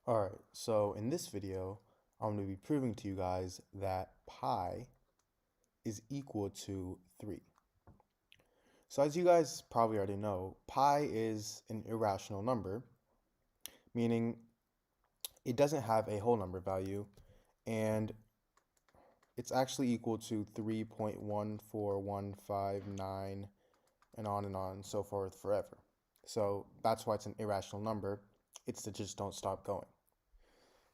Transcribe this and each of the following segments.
Alright, so in this video, I'm going to be proving to you guys that pi is equal to 3. So as you guys probably already know, pi is an irrational number, meaning it doesn't have a whole number value, and it's actually equal to 3.14159 and on and so forth forever. So that's why it's an irrational number. It's that just don't stop going.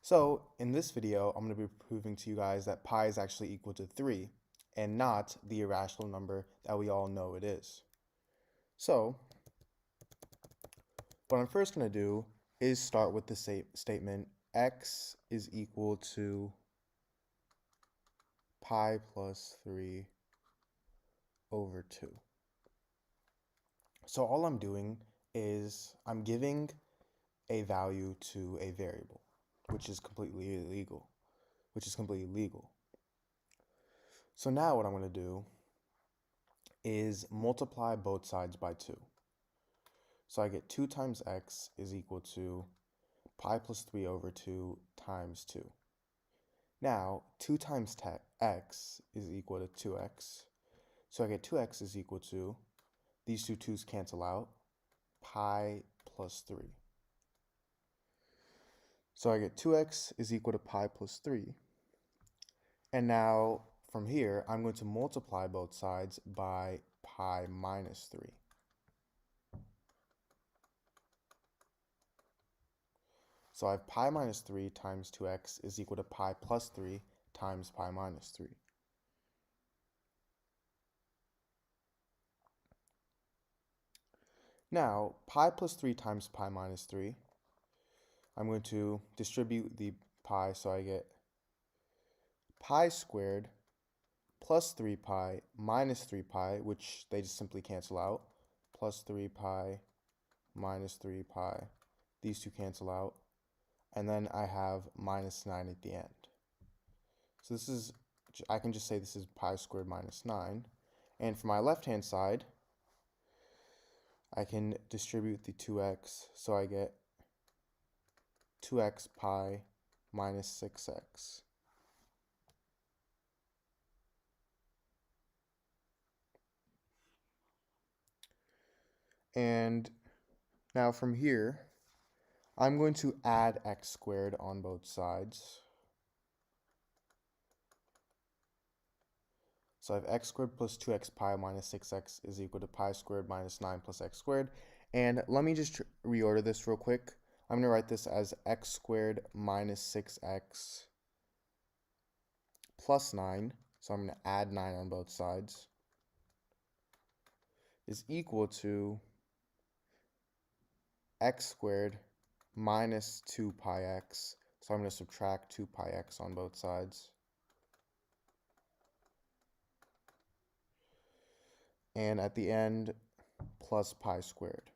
So in this video, I'm going to be proving to you guys that pi is actually equal to 3 and not the irrational number that we all know it is. So what I'm first going to do is start with the statement x is equal to pi plus 3 over 2. So all I'm doing is I'm giving a value to a variable, which is completely legal. So now what I'm going to do is multiply both sides by 2. So I get 2 times x is equal to pi plus 3 over 2 times 2. Now, 2 times x is equal to 2x. So I get 2x is equal to, these two 2's cancel out, pi plus 3. So I get 2x is equal to pi plus 3. And now, from here, I'm going to multiply both sides by pi minus 3. So I have pi minus 3 times 2x is equal to pi plus 3 times pi minus 3. Now, pi plus 3 times pi minus 3, I'm going to distribute the pi, so I get pi squared plus 3 pi minus 3 pi, which they just simply cancel out, plus 3 pi minus 3 pi. These two cancel out. And then I have minus 9 at the end. So this is, I can just say this is pi squared minus 9. And for my left-hand side, I can distribute the 2x, so I get 2x pi minus 6x. And now from here, I'm going to add x squared on both sides. So I have x squared plus 2x pi minus 6x is equal to pi squared minus 9 plus x squared. And let me just reorder this real quick. I'm going to write this as x squared minus 6x plus 9. So I'm going to add 9 on both sides. Is equal to x squared minus 2 pi x. So I'm going to subtract 2 pi x on both sides. And at the end, plus pi squared.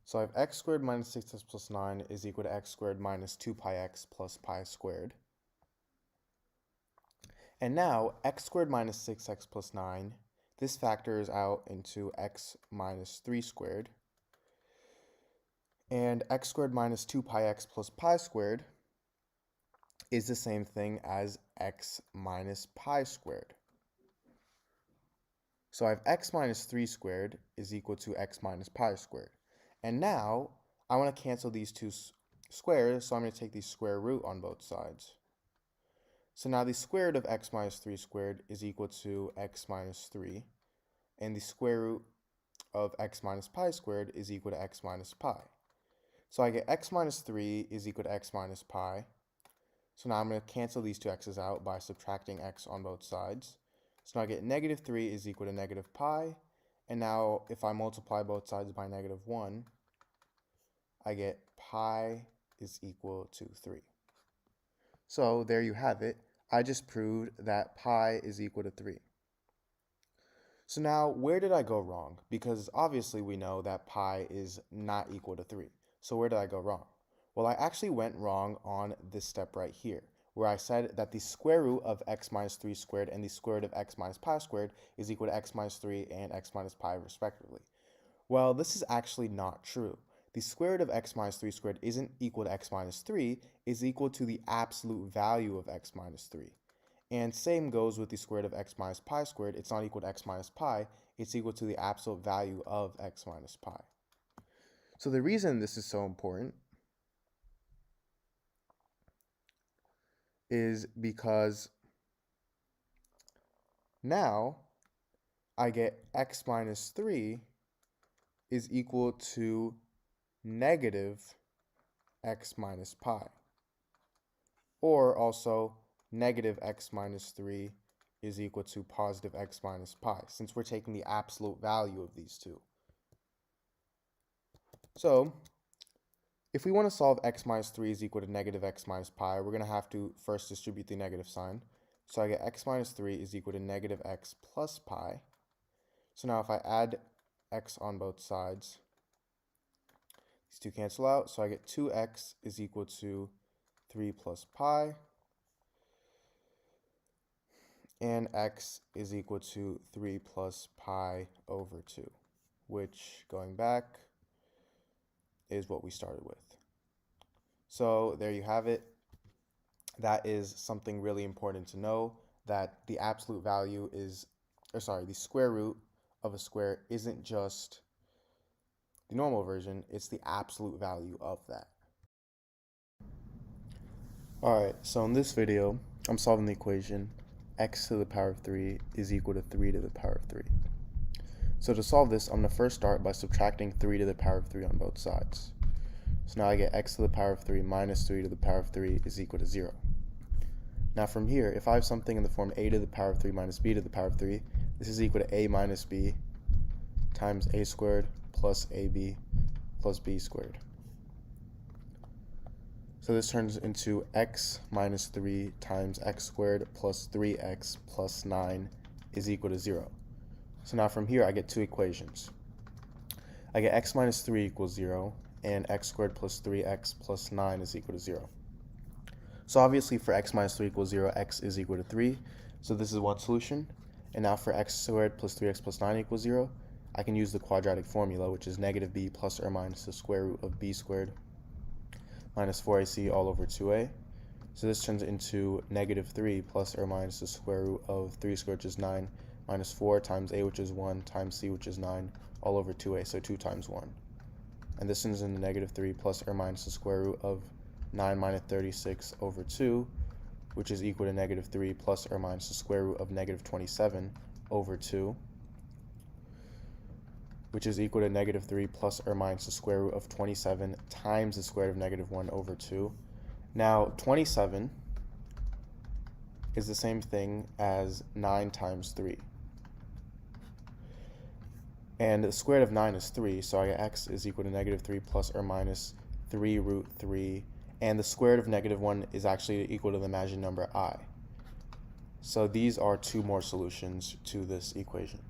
So I have x squared minus 6x plus 9 is equal to x squared minus 2 pi x plus pi squared. And now, x squared minus 6x plus 9, this factors out into x minus 3 squared. And x squared minus 2 pi x plus pi squared is the same thing as x minus pi squared. So I have x minus 3 squared is equal to x minus pi squared. And now, I want to cancel these two squares, so I'm going to take the square root on both sides. So now the square root of x minus 3 squared is equal to x minus 3. And the square root of x minus pi squared is equal to x minus pi. So I get x minus 3 is equal to x minus pi. So now I'm going to cancel these two x's out by subtracting x on both sides. So now I get negative 3 is equal to negative pi. And now if I multiply both sides by negative 1, I get pi is equal to 3. So there you have it. I just proved that pi is equal to 3. So now where did I go wrong? Because obviously we know that pi is not equal to 3. So where did I go wrong? Well, I actually went wrong on this step right here, where I said that the square root of x minus 3 squared and the square root of x minus pi squared is equal to x minus 3 and x minus pi respectively. Well, this is actually not true, the square root of x minus 3 squared isn't equal to x minus 3, is equal to the absolute value of x minus 3. And same goes with the square root of x minus pi squared. It's not equal to x minus pi. It's equal to the absolute value of x minus pi. So the reason this is so important is because now I get x minus 3 is equal to negative x minus pi. Or also negative x minus 3 is equal to positive x minus pi, since we're taking the absolute value of these two. So if we want to solve x minus 3 is equal to negative x minus pi, we're going to have to first distribute the negative sign. So I get x minus 3 is equal to negative x plus pi. So now if I add x on both sides, these two cancel out. So I get 2x is equal to 3 plus pi. And x is equal to 3 plus pi over 2, which, going back, is what we started with. So there you have it. That is something really important to know, that the absolute value is, the square root of a square isn't just the normal version, it's the absolute value of that. Alright, so in this video, I'm solving the equation x to the power of 3 is equal to 3 to the power of 3. So to solve this, I'm going to first start by subtracting 3 to the power of 3 on both sides. So now I get x to the power of 3 minus 3 to the power of 3 is equal to 0. Now from here, if I have something in the form a to the power of 3 minus b to the power of 3, this is equal to a minus b times a squared plus ab plus b squared. So this turns into x minus 3 times x squared plus 3x plus 9 is equal to 0. So now from here I get two equations. I get x minus 3 equals 0 and x squared plus 3x plus 9 is equal to 0. So obviously for x minus 3 equals 0, x is equal to 3. So this is one solution. And now for x squared plus 3x plus 9 equals 0, I can use the quadratic formula, which is negative b plus or minus the square root of b squared minus 4ac all over 2a. So this turns into negative 3 plus or minus the square root of 3 squared, which is 9, minus 4 times a, which is 1, times c, which is 9, all over 2a, so 2 times 1. And this turns into negative 3 plus or minus the square root of 9 minus 36 over 2, which is equal to negative 3 plus or minus the square root of negative 27 over 2, which is equal to negative 3 plus or minus the square root of 27 times the square root of negative 1 over 2. Now, 27 is the same thing as 9 times 3. And the square root of 9 is 3, so I get x is equal to negative 3 plus or minus 3 root 3. And the square root of negative 1 is actually equal to the imaginary number I. So these are two more solutions to this equation.